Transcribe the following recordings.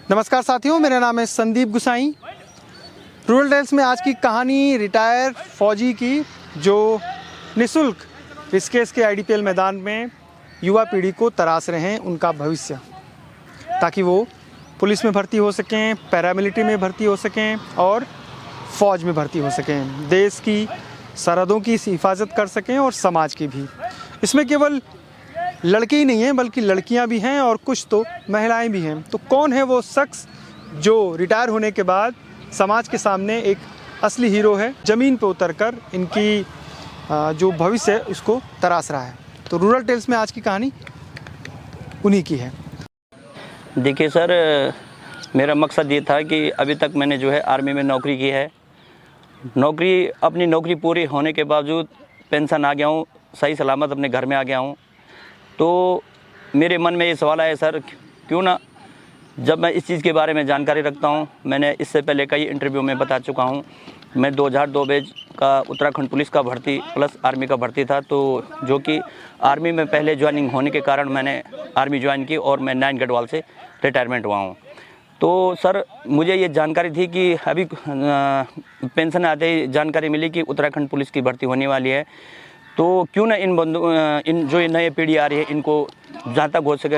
नमस्कार साथियों, मेरा नाम है संदीप गुसाई। रूरल टेल्स में आज की कहानी रिटायर फौजी की जो निःशुल्क ऋषिकेश के आईडीपीएल मैदान में युवा पीढ़ी को तराश रहे हैं उनका भविष्य, ताकि वो पुलिस में भर्ती हो सकें, पैरामिलिट्री में भर्ती हो सकें और फ़ौज में भर्ती हो सकें, देश की सरहदों की हिफाजत कर सकें और समाज की भी। इसमें केवल लड़के ही नहीं हैं बल्कि लड़कियां भी हैं और कुछ तो महिलाएं भी हैं। तो कौन है वो शख्स जो रिटायर होने के बाद समाज के सामने एक असली हीरो है, ज़मीन पे उतरकर इनकी जो भविष्य है उसको तराश रहा है। तो रूरल टेल्स में आज की कहानी उन्हीं की है। देखिए सर, मेरा मकसद ये था कि अभी तक मैंने जो है आर्मी में नौकरी की है। अपनी नौकरी पूरी होने के बावजूद पेंशन आ गया हूँ, सही सलामत अपने घर में आ गया हूँ। तो मेरे मन में ये सवाल आया सर, क्यों ना जब मैं इस चीज़ के बारे में जानकारी रखता हूँ, मैंने इससे पहले कई इंटरव्यू में बता चुका हूँ, मैं 2002 बैच का उत्तराखंड पुलिस का भर्ती प्लस आर्मी का भर्ती था। तो जो कि आर्मी में पहले ज्वाइनिंग होने के कारण मैंने आर्मी ज्वाइन की और मैं 9 गढ़वाल से रिटायरमेंट हुआ हूँ। तो सर मुझे ये जानकारी थी कि अभी पेंशन आते ही जानकारी मिली कि उत्तराखंड पुलिस की भर्ती होने वाली है। तो क्यों ना इन जो नई पीढ़ी आ रही है इनको जहाँ तक हो सके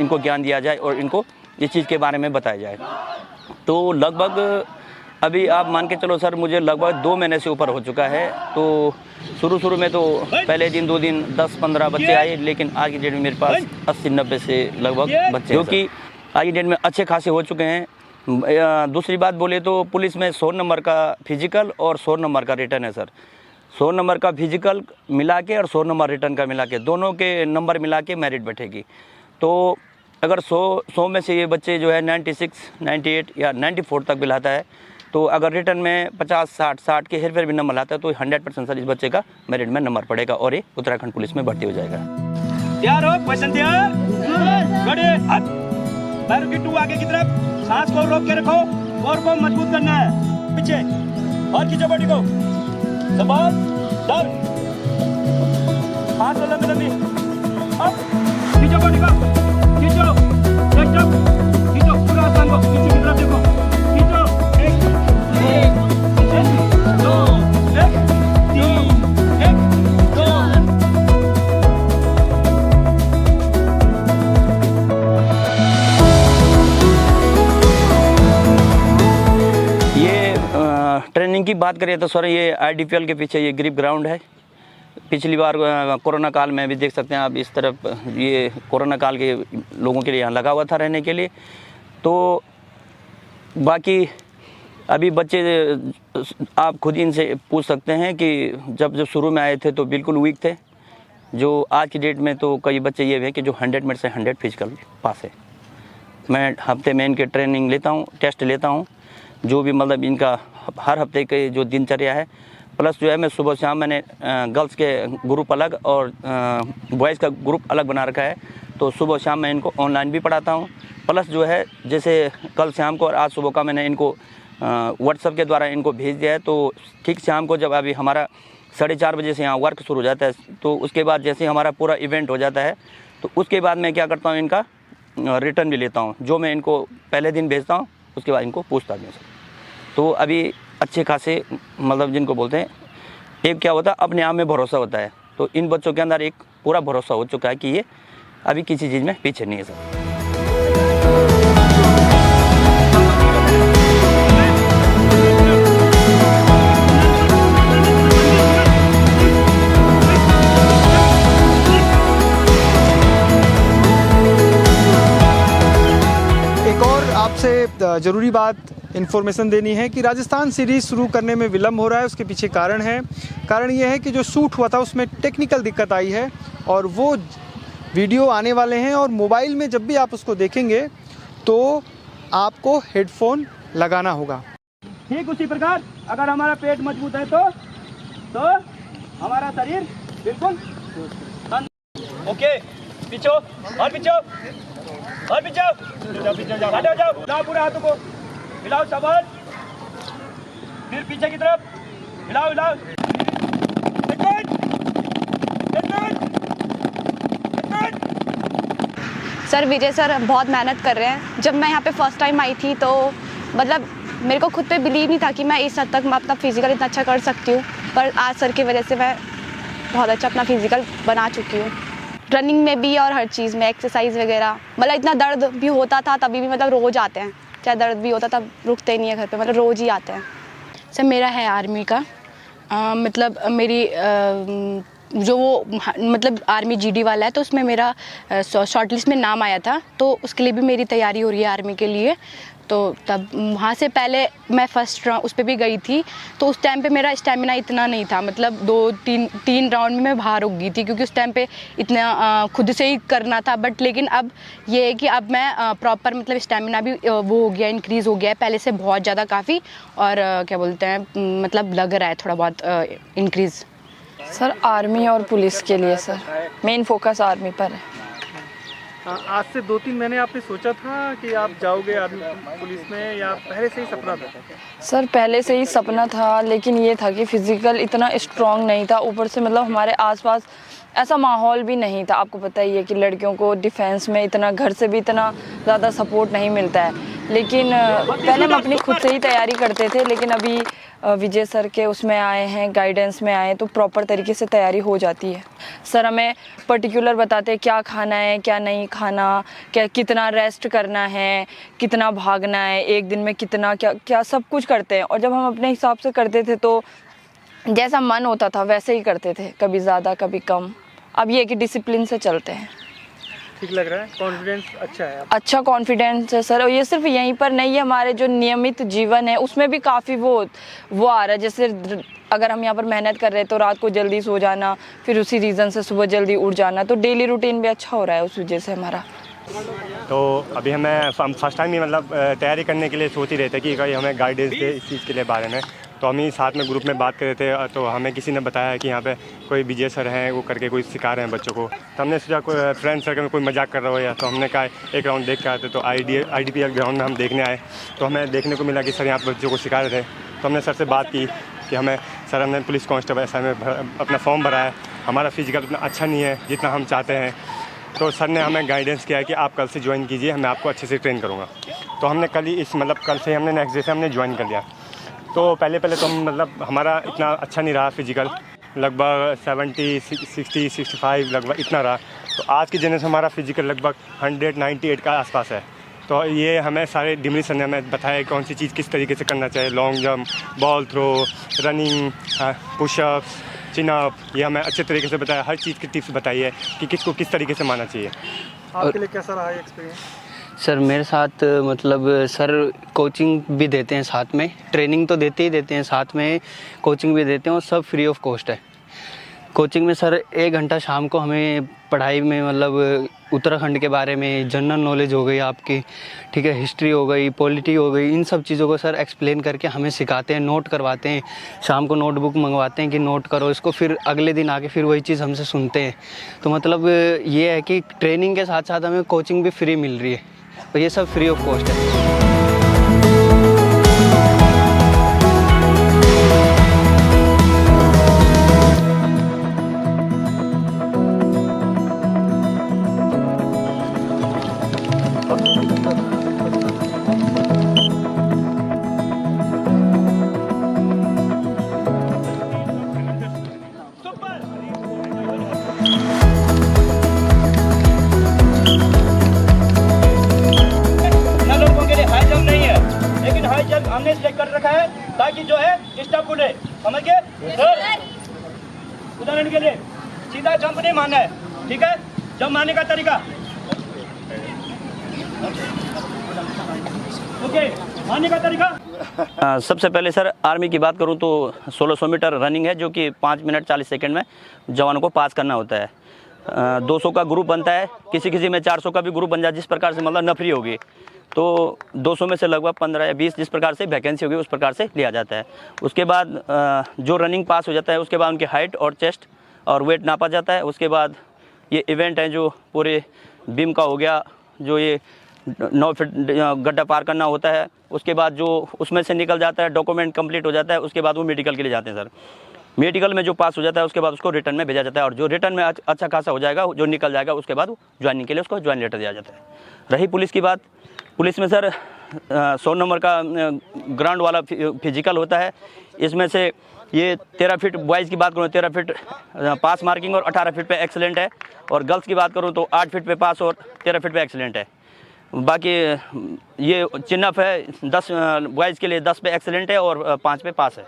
इनको ज्ञान दिया जाए और इनको इस चीज़ के बारे में बताया जाए। तो लगभग अभी आप मान के चलो सर, मुझे लगभग 2 महीने से ऊपर हो चुका है। तो शुरू में तो पहले दिन 2 दिन 10-15 बच्चे आए, लेकिन आज की डेट में मेरे पास 80-90 से लगभग बच्चे, जो कि आज की डेट में अच्छे खासे हो चुके हैं। दूसरी बात बोले तो पुलिस में 100 नंबर का फिजिकल और 100 नंबर का रिटर्न है सर। 100 नंबर का फिजिकल मिला के और 100 नंबर रिटर्न का मिला के, दोनों के नंबर मिला के मेरिट बैठेगी। तो अगर 100 में से ये बच्चे जो है 96, 98 या 94 तक भी लाता है, तो अगर रिटर्न में 50, 60 के हेर फेर भी नंबर लाता है तो 100% सर इस बच्चे का मेरिट में नंबर पड़ेगा और ये उत्तराखंड पुलिस में भर्ती हो जाएगा। तैयार हो? क्वेश्चन तैयार? रेडी? हाथ पैरों की 2 आगे की तरफ, सांस को रोक के रखो और को मजबूत करना है। पीछे और खींचो बॉडी को, संभाल, डाउन, हाथ लंबी लंबी, अप, खींचो बॉडी को, खींचो, एक जंप, खींचो पूरा आसान को, पीछे की तरफ देखो, खींचो, 1 2 1 3 1 2। ट्रेनिंग की बात करें तो सर ये आईडीपीएल के पीछे ये ग्रिप ग्राउंड है। पिछली बार कोरोना काल में भी देख सकते हैं आप, इस तरफ ये कोरोना काल के लोगों के लिए यहाँ लगा हुआ था रहने के लिए। तो बाकी अभी बच्चे आप खुद इनसे पूछ सकते हैं कि जब शुरू में आए थे तो बिल्कुल वीक थे। जो आज की डेट में तो कई बच्चे ये हैं कि जो 100 में से 100 फिजिकल पास है। मैं हफ्ते में इनके ट्रेनिंग लेता हूँ, टेस्ट लेता हूँ, जो भी मतलब इनका हर हफ्ते के जो दिनचर्या है। प्लस जो है मैं सुबह शाम मैंने गर्ल्स के ग्रुप अलग और बॉयज़ का ग्रुप अलग बना रखा है। तो सुबह शाम मैं इनको ऑनलाइन भी पढ़ाता हूँ। प्लस जो है जैसे कल शाम को और आज सुबह का मैंने इनको व्हाट्सएप के द्वारा इनको भेज दिया है। तो ठीक शाम को जब अभी हमारा 4:30 बजे से यहाँ वर्क शुरू हो जाता है, तो उसके बाद जैसे हमारा पूरा इवेंट हो जाता है तो उसके बाद मैं क्या करता हूँ, इनका रिटर्न भी लेता हूँ। जो मैं इनको पहले दिन भेजता हूँ उसके बाद इनको पूछता भी हूँ। तो अभी अच्छे खासे मतलब जिनको बोलते हैं, एक क्या होता है अपने आप में भरोसा होता है। तो इन बच्चों के अंदर एक पूरा भरोसा हो चुका है कि ये अभी किसी चीज़ में पीछे नहीं है सर। ज़रूरी बात इन्फॉर्मेशन देनी है कि राजस्थान सीरीज़ शुरू करने में विलम्ब हो रहा है। उसके पीछे कारण है, कारण ये है कि जो शूट हुआ था उसमें टेक्निकल दिक्कत आई है और वो वीडियो आने वाले हैं और मोबाइल में जब भी आप उसको देखेंगे तो आपको हेडफोन लगाना होगा। ठीक उसी प्रकार अगर हमारा पेट मजबूत है तो हमारा शरीर बिल्कुल ओके। पीछे और पीछे और पीछे जाओ हिलाओ पूरे हाथों को, हिलाओ शाबाश। फिर पीछे की तरफ हिलाओ हिलाओ। सर विजय सर बहुत मेहनत कर रहे हैं। जब मैं यहाँ पे फर्स्ट टाइम आई थी तो मतलब मेरे को खुद पे बिलीव नहीं था कि मैं इस हद तक मैं अपना फिजिकल इतना अच्छा कर सकती हूँ, पर आज सर की वजह से मैं बहुत अच्छा अपना फिजिकल बना चुकी हूँ। रनिंग में भी और हर चीज़ में, एक्सरसाइज वगैरह। मतलब इतना दर्द भी होता था तभी भी मतलब रोज़ आते हैं, चाहे दर्द भी होता तब रुकते ही नहीं है घर पे, मतलब रोज़ ही आते हैं। सर मेरा है आर्मी का, मतलब मेरी जो वो मतलब आर्मी जीडी वाला है तो उसमें मेरा शॉर्ट लिस्ट में नाम आया था, तो उसके लिए भी मेरी तैयारी हो रही है आर्मी के लिए। तो तब वहाँ से पहले मैं फर्स्ट राउंड उस पर भी गई थी, तो उस टाइम पे मेरा स्टेमिना इतना नहीं था, मतलब 2-3 राउंड में मैं बाहर हो गई थी क्योंकि उस टाइम पे इतना खुद से ही करना था। बट लेकिन अब ये है कि अब मैं प्रॉपर मतलब स्टेमिना भी वो हो गया, इंक्रीज़ हो गया है पहले से बहुत ज़्यादा काफ़ी, और क्या बोलते हैं मतलब लग रहा है थोड़ा बहुत इंक्रीज़। सर आर्मी और पुलिस के लिए सर मेन फोकस आर्मी पर है। आज से 2-3 महीने आपने सोचा था कि आप जाओगे आर्मी पुलिस में, या पहले से ही सपना था? सर पहले से ही सपना था, लेकिन ये था कि फिज़िकल इतना स्ट्रॉन्ग नहीं था, ऊपर से मतलब हमारे आसपास ऐसा माहौल भी नहीं था। आपको पता ही है कि लड़कियों को डिफेंस में इतना घर से भी इतना ज़्यादा सपोर्ट नहीं मिलता है। लेकिन पहले हम अपनी खुद से ही तैयारी करते थे, लेकिन अभी विजय सर के उसमें आए हैं, गाइडेंस में आए, तो प्रॉपर तरीके से तैयारी हो जाती है। सर हमें पर्टिकुलर बताते हैं क्या खाना है, क्या नहीं खाना, क्या कितना रेस्ट करना है, कितना भागना है, एक दिन में कितना क्या सब कुछ करते हैं। और जब हम अपने हिसाब से करते थे तो जैसा मन होता था वैसे ही करते थे, कभी ज़्यादा कभी कम। अब ये कि डिसिप्लिन से चलते हैं। ठीक लग रहा है, कॉन्फिडेंस अच्छा है? अच्छा कॉन्फिडेंस है सर, और ये सिर्फ यहीं पर नहीं है, हमारे जो नियमित जीवन है उसमें भी काफ़ी वो आ रहा है। जैसे अगर हम यहाँ पर मेहनत कर रहे हैं तो रात को जल्दी सो जाना, फिर उसी रीज़न से सुबह जल्दी उठ जाना, तो डेली रूटीन भी अच्छा हो रहा है उस वजह से हमारा। तो अभी हम फर्स्ट टाइम ही मतलब तैयारी करने के लिए सोच ही रहे थे कि कोई हमें गाइडेंस दे इस चीज़ के लिए बारे में। तो हम ही साथ में ग्रुप में बात कर रहे थे, तो हमें किसी ने बताया कि यहाँ पे कोई विजय सर हैं, वो करके कोई सिखा रहे हैं बच्चों को। तो हमने सोचा कोई फ्रेंड सर्कल में कोई मजाक कर रहा हो, या तो हमने कहा एक राउंड देख के आते। तो IDPL ग्राउंड में हम देखने आए, तो हमें देखने को मिला कि सर यहाँ पर बच्चों को सिखा रहे थे। तो हमने सर से बात की कि हमने पुलिस कांस्टेबल SI में अपना फॉर्म भरा है, हमारा फिजिकल उतना अच्छा नहीं है जितना हम चाहते हैं। तो सर ने हमें गाइडेंस किया है कि आप कल से ज्वाइन कीजिए, मैं आपको अच्छे से ट्रेन करूँगा। तो हमने कल से हमने नेक्स्ट डे से हमने ज्वाइन कर लिया। तो पहले तो हम मतलब हमारा इतना अच्छा नहीं रहा फिजिकल, लगभग 70, 60, 65 लगभग इतना रहा। तो आज की जनरेशन हमारा फिजिकल लगभग 198 का आसपास है। तो ये हमें सारे डिमरी सर ने हमें बताया कौन सी चीज़ किस तरीके से करना चाहिए, long jump, ball throw, running, pushups, chinup, ये हमें अच्छे तरीके से बताया। हर चीज़ की टिप्स बताई है कि किसको किस तरीके से मानना चाहिए। आपके लिए कैसा रहा एक्सपीरियंस? सर मेरे साथ मतलब सर कोचिंग भी देते हैं, साथ में ट्रेनिंग तो देते ही देते हैं, साथ में कोचिंग भी देते हैं, और सब फ्री ऑफ कॉस्ट है। कोचिंग में सर 1 घंटा शाम को हमें पढ़ाई में मतलब उत्तराखंड के बारे में जनरल नॉलेज हो गई आपकी, ठीक है, हिस्ट्री हो गई, पॉलिटी हो गई, इन सब चीज़ों को सर एक्सप्लेन करके हमें सिखाते हैं, नोट करवाते हैं। शाम को नोटबुक मंगवाते हैं कि नोट करो इसको, फिर अगले दिन आके फिर वही चीज़ हमसे सुनते हैं। तो मतलब ये है कि ट्रेनिंग के साथ साथ हमें कोचिंग भी फ्री मिल रही है, और ये सब फ्री ऑफ कॉस्ट है। हमने सिलेक्ट कर रखा है ताकि जो है स्टॉप खुले, समझ गए सर? उदाहरण के लिए सीधा जंप नहीं मारना है, ठीक है? जंप मारने का तरीका ओके। मारने का तरीका। सबसे पहले सर आर्मी की बात करूं तो 1600 मीटर रनिंग है जो कि 5 मिनट 40 सेकंड में जवानों को पास करना होता है। 200 का ग्रुप बनता है, किसी किसी में 400 का भी ग्रुप बन जाए, जिस प्रकार से मतलब नफरी होगी तो 200 में से लगभग 15 या 20 जिस प्रकार से वैकेंसी होगी उस प्रकार से लिया जाता है। उसके बाद जो रनिंग पास हो जाता है उसके बाद उनकी हाइट और चेस्ट और वेट नापा जाता है। उसके बाद ये इवेंट है जो पूरे बीम का हो गया, जो ये 9 फीट गड्ढा पार करना होता है। उसके बाद जो उसमें से निकल जाता है, डॉक्यूमेंट कंप्लीट हो जाता है, उसके बाद वो मेडिकल के लिए जाते हैं सर। मेडिकल में जो पास हो जाता है उसके बाद उसको रिटर्न में भेजा जाता है, और जो रिटर्न में अच्छा खासा हो जाएगा, जो निकल जाएगा, उसके बाद ज्वाइनिंग के लिए उसको ज्वाइन लेटर दिया जाता है। रही पुलिस की बात, पुलिस में सर 100 नंबर का ग्राउंड वाला फिजिकल होता है। इसमें से ये 13 फीट बॉयज़ की बात करूँ 13 फीट पास मार्किंग और 18 फीट पे एक्सीलेंट है, और गर्ल्स की बात करूँ तो 8 फीट पे पास और 13 फीट पे एक्सीलेंट है। बाकी ये चिनअप है 10 बॉयज़ के लिए 10 पे एक्सीलेंट है और 5 पे पास है।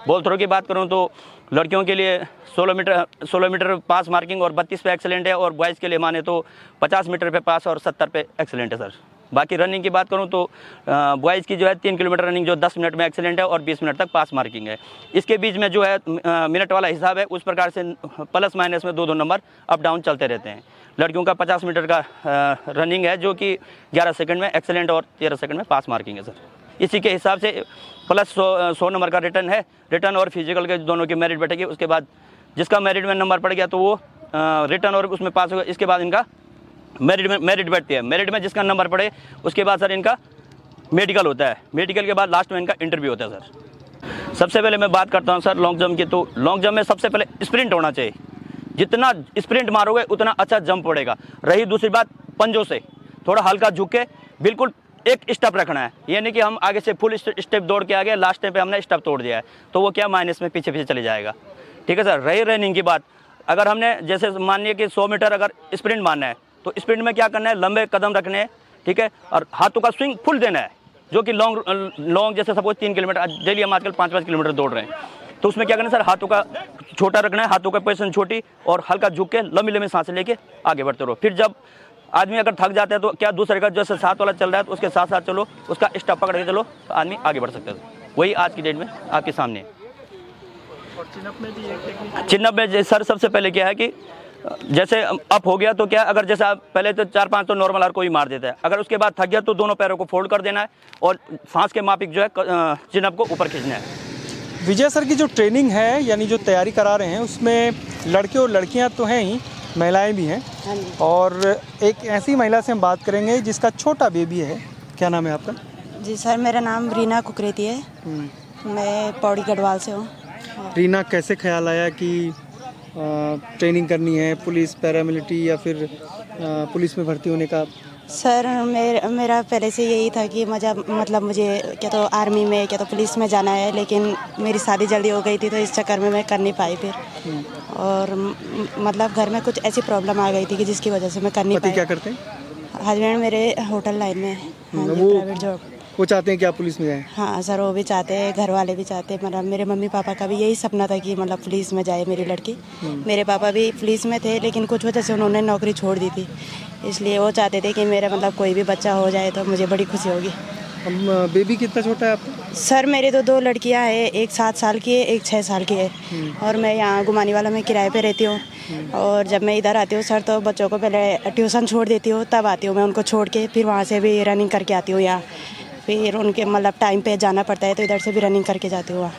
बॉल थ्रो की बात करूँ तो लड़कियों के लिए 16 मीटर पास मार्किंग और 32 पे एक्सीलेंट है, और बॉयज़ के लिए माने तो 50 मीटर पे पास और 70 पे एक्सीलेंट है सर। बाकी रनिंग की बात करूं तो बॉयज़ की जो है 3 किलोमीटर रनिंग जो 10 मिनट में एक्सीलेंट है और 20 मिनट तक पास मार्किंग है। इसके बीच में जो है मिनट वाला हिसाब है, उस प्रकार से प्लस माइनस में 2-2 नंबर अप डाउन चलते रहते हैं। लड़कियों का 50 मीटर का रनिंग है जो कि 11 सेकंड में एक्सीलेंट और 13 सेकंड में पास मार्किंग है सर। इसी के हिसाब से प्लस 100 नंबर का रिटर्न है। रिटर्न और फिजिकल के दोनों की मेरिट बैठेगी। उसके बाद जिसका मेरिट में नंबर पड़ गया तो वो रिटर्न और उसमें पास होगा। इसके बाद इनका मेरिट बैठती है। मेरिट में जिसका नंबर पड़े उसके बाद सर इनका मेडिकल होता है। मेडिकल के बाद लास्ट में इनका इंटरव्यू होता है सर। सबसे पहले मैं बात करता हूँ सर लॉन्ग जंप की, तो लॉन्ग जंप में सबसे पहले स्प्रिंट होना चाहिए। जितना स्प्रिंट मारोगे उतना अच्छा जंप पड़ेगा। रही दूसरी बात, पंजों से थोड़ा हल्का झुक के बिल्कुल एक स्टेप रखना है, यानी कि हम आगे से फुल स्टेप दौड़ के आ गए, लास्ट टाइम पे हमने स्टेप तोड़ दिया है तो वो क्या माइनस में पीछे चले जाएगा। ठीक है सर। रही रनिंग की बात, अगर हमने जैसे मानिए कि 100 मीटर अगर स्प्रिंट मारना है तो स्प्रिंट में क्या करना है, लंबे कदम रखने हैं, ठीक है, और हाथों का स्विंग फुल देना है। जो कि लॉन्ग जैसे सपोज 3 किलोमीटर, डेली हम आजकल 5-5 किलोमीटर दौड़ रहे हैं, तो उसमें क्या करना है सर, हाथों का छोटा रखना है, हाथों का पोजीशन छोटी, और हल्का झुक के लंबी लंबी सांसें लेके आगे बढ़ते रहो। फिर जब आदमी अगर थक जाता है तो क्या दूसरे का जैसे साथ वाला चल रहा है तो उसके साथ साथ चलो, उसका स्टेप पकड़ के चलो तो आदमी आगे बढ़ सकता है। वही आज की डेट में आपके सामने है। चिनअप में सर सबसे पहले क्या है कि जैसे अप हो गया तो क्या, अगर जैसे आप पहले तो 4-5 तो नॉर्मल हर कोई मार देता है, अगर उसके बाद थक गया तो दोनों पैरों को फोल्ड कर देना है और सांस के माफिक जो है चिनअप को ऊपर खींचना है। विजय सर की जो ट्रेनिंग है यानी जो तैयारी करा रहे हैं उसमें लड़के और लड़कियां तो हैं ही, महिलाएं भी हैं, और एक ऐसी महिला से हम बात करेंगे जिसका छोटा बेबी है। क्या नाम है आपका? जी सर, मेरा नाम रीना कुकरेती है। मैं पौड़ी गढ़वाल से हूँ। रीना, कैसे ख्याल आया कि ट्रेनिंग करनी है, पुलिस, पैरामिलिट्री या फिर पुलिस में भर्ती होने का? सर मेरा पहले से यही था कि मतलब मुझे क्या तो आर्मी में क्या तो पुलिस में जाना है, लेकिन मेरी शादी जल्दी हो गई थी तो इस चक्कर में मैं कर नहीं पाई फिर। और मतलब घर में कुछ ऐसी प्रॉब्लम आ गई थी कि जिसकी वजह से मैं कर नहीं पाई। पति क्या करते हैं? हस्बैंड मेरे होटल लाइन में है, प्राइवेट जॉब। वो चाहते हैं कि आप पुलिस में जाएं? हाँ सर, वो भी चाहते हैं, घर वाले भी चाहते हैं। मतलब मेरे मम्मी पापा का भी यही सपना था कि मतलब पुलिस में जाए मेरी लड़की। मेरे पापा भी पुलिस में थे, लेकिन कुछ वजह से उन्होंने नौकरी छोड़ दी थी, इसलिए वो चाहते थे कि मेरा मतलब कोई भी बच्चा हो जाए तो मुझे बड़ी खुशी होगी। बेबी कितना छोटा है आपका? सर मेरे तो 2 लड़कियां हैं, एक 7 साल की है, एक 6 साल की है, और मैं यहाँ गुमानी वाला में किराए पे रहती हूँ। और जब मैं इधर आती हूँ सर तो बच्चों को पहले ट्यूशन छोड़ देती हूँ, तब आती हूँ मैं उनको छोड़ के, फिर वहाँ से भी रनिंग करके आती हूँ यहाँ। फिर उनके मतलब टाइम पे जाना पड़ता है तो इधर से भी रनिंग करके जाती हूँ।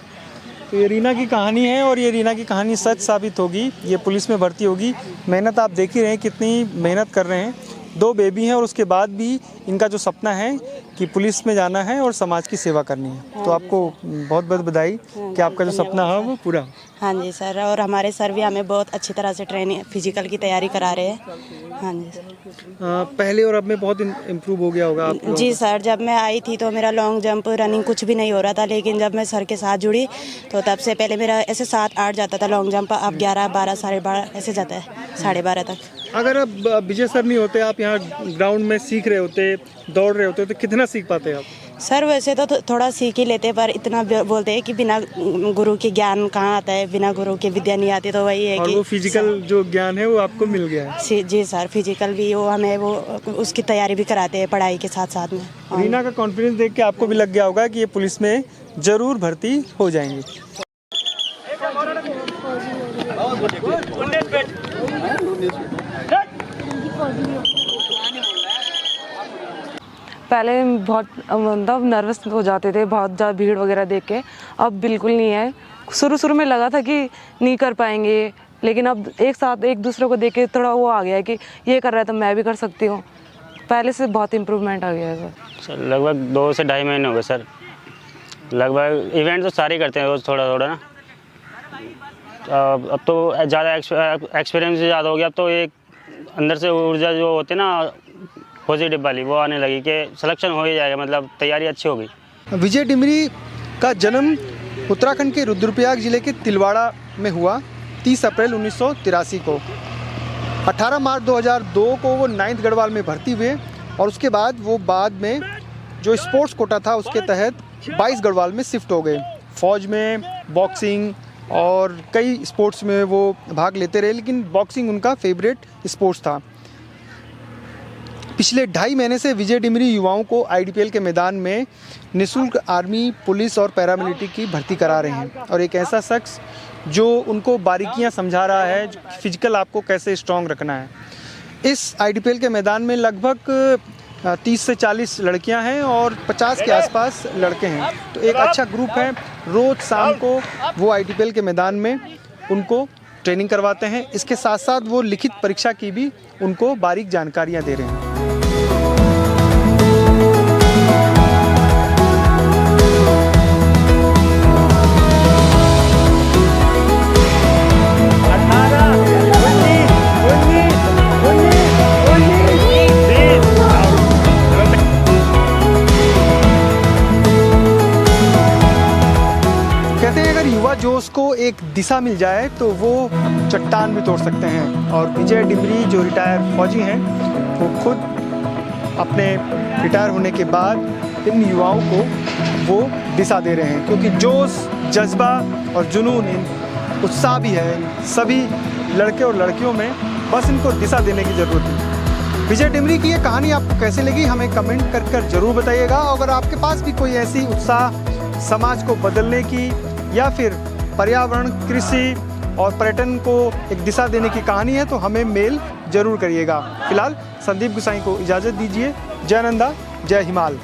तो ये रीना की कहानी है, और ये रीना की कहानी सच साबित होगी। ये पुलिस में भर्ती होगी। मेहनत आप देख ही रहे हैं, कितनी मेहनत कर रहे हैं। 2 बेबी हैं और उसके बाद भी इनका जो सपना है कि पुलिस में जाना है और समाज की सेवा करनी है। तो आपको बहुत बहुत बधाई कि आपका जो सपना है वो पूरा। हाँ जी सर, और हमारे सर भी हमें बहुत अच्छी तरह से ट्रेनिंग फिजिकल की तैयारी करा रहे हैं। हाँ जी सर। पहले और अब में बहुत इम्प्रूव हो गया होगा आपको? जी सर, जब मैं आई थी तो मेरा लॉन्ग जंप रनिंग कुछ भी नहीं हो रहा था, लेकिन जब मैं सर के साथ जुड़ी तो तब से पहले मेरा ऐसे 7-8 जाता था लॉन्ग जंप, अब 11, 12, 12.5 ऐसे जाता है, 12.5 तक। अगर अब विजय सर नहीं होते, आप यहाँ ग्राउंड में सीख रहे होते, दौड़ रहे होते तो कितना सीख पाते आप? सर वैसे तो थोड़ा सीख ही लेते, पर इतना बोलते हैं कि बिना गुरु के ज्ञान कहाँ आता है, बिना गुरु के विद्या नहीं आती। तो वही है और कि वो फिजिकल जो ज्ञान है वो आपको मिल गया है। जी सर, फिजिकल भी वो हमें वो उसकी तैयारी भी कराते हैं पढ़ाई के साथ साथ में। रीना का कॉन्फिडेंस देख के आपको भी लग गया होगा कि ये पुलिस में ज़रूर भर्ती हो जाएंगी। पहले बहुत मतलब नर्वस हो जाते थे, बहुत ज़्यादा भीड़ वगैरह देख के। अब बिल्कुल नहीं है। शुरू में लगा था कि नहीं कर पाएंगे, लेकिन अब एक साथ एक दूसरे को देख के थोड़ा वो आ गया है कि ये कर रहा है तो मैं भी कर सकती हूँ। पहले से बहुत इम्प्रूवमेंट आ गया है सर। लगभग 2 से ढाई महीने हो गए सर। लगभग इवेंट तो सारे करते हैं रोज़ थोड़ा थोड़ा ना। अब तो ज़्यादा एक्सपीरियंस ज़्यादा हो गया। अब तो एक अंदर से ऊर्जा जो होती है ना पॉजिटिव वाली, वो आने लगी कि सिलेक्शन हो ही जाएगा, मतलब तैयारी अच्छी हो गई। विजय डिमरी का जन्म उत्तराखंड के रुद्रप्रयाग जिले के तिलवाड़ा में हुआ 30 अप्रैल 1983 को। 18 मार्च 2002 को वो 9th गढ़वाल में भर्ती हुए और उसके बाद वो बाद में जो स्पोर्ट्स कोटा था उसके तहत 22 गढ़वाल में शिफ्ट हो गए। फौज में बॉक्सिंग और कई स्पोर्ट्स में वो भाग लेते रहे, लेकिन बॉक्सिंग उनका फेवरेट स्पोर्ट्स था। पिछले 2.5 महीने से विजय डिमरी युवाओं को आईडीपीएल के मैदान में निःशुल्क आर्मी, पुलिस और पैरामिलिट्री की भर्ती करा रहे हैं। और एक ऐसा शख्स जो उनको बारीकियां समझा रहा है फिजिकल आपको कैसे स्ट्रांग रखना है। इस आईडीपीएल के मैदान में लगभग 30 से 40 लड़कियां हैं और 50 के आसपास लड़के हैं। तो एक अच्छा ग्रुप है। रोज़ शाम को वो आईडीपीएल के मैदान में उनको ट्रेनिंग करवाते हैं। इसके साथ साथ वो लिखित परीक्षा की भी उनको बारीक जानकारियां दे रहे हैं। कहते हैं अगर युवा जोश को एक दिशा मिल जाए तो वो चट्टान भी तोड़ सकते हैं। और विजय डिमरी जो रिटायर फौजी हैं वो खुद अपने रिटायर होने के बाद इन युवाओं को वो दिशा दे रहे हैं, क्योंकि जोश, जज्बा और जुनून, उत्साह भी है सभी लड़के और लड़कियों में, बस इनको दिशा देने की ज़रूरत है। विजय डिमरी की ये कहानी आपको कैसे लगी हमें कमेंट कर ज़रूर बताइएगा। अगर आपके पास भी कोई ऐसी उत्साह समाज को बदलने की या फिर पर्यावरण, कृषि और पर्यटन को एक दिशा देने की कहानी है तो हमें मेल जरूर करिएगा। फिलहाल संदीप गुसाई को इजाज़त दीजिए। जय नंदा, जय हिमाल।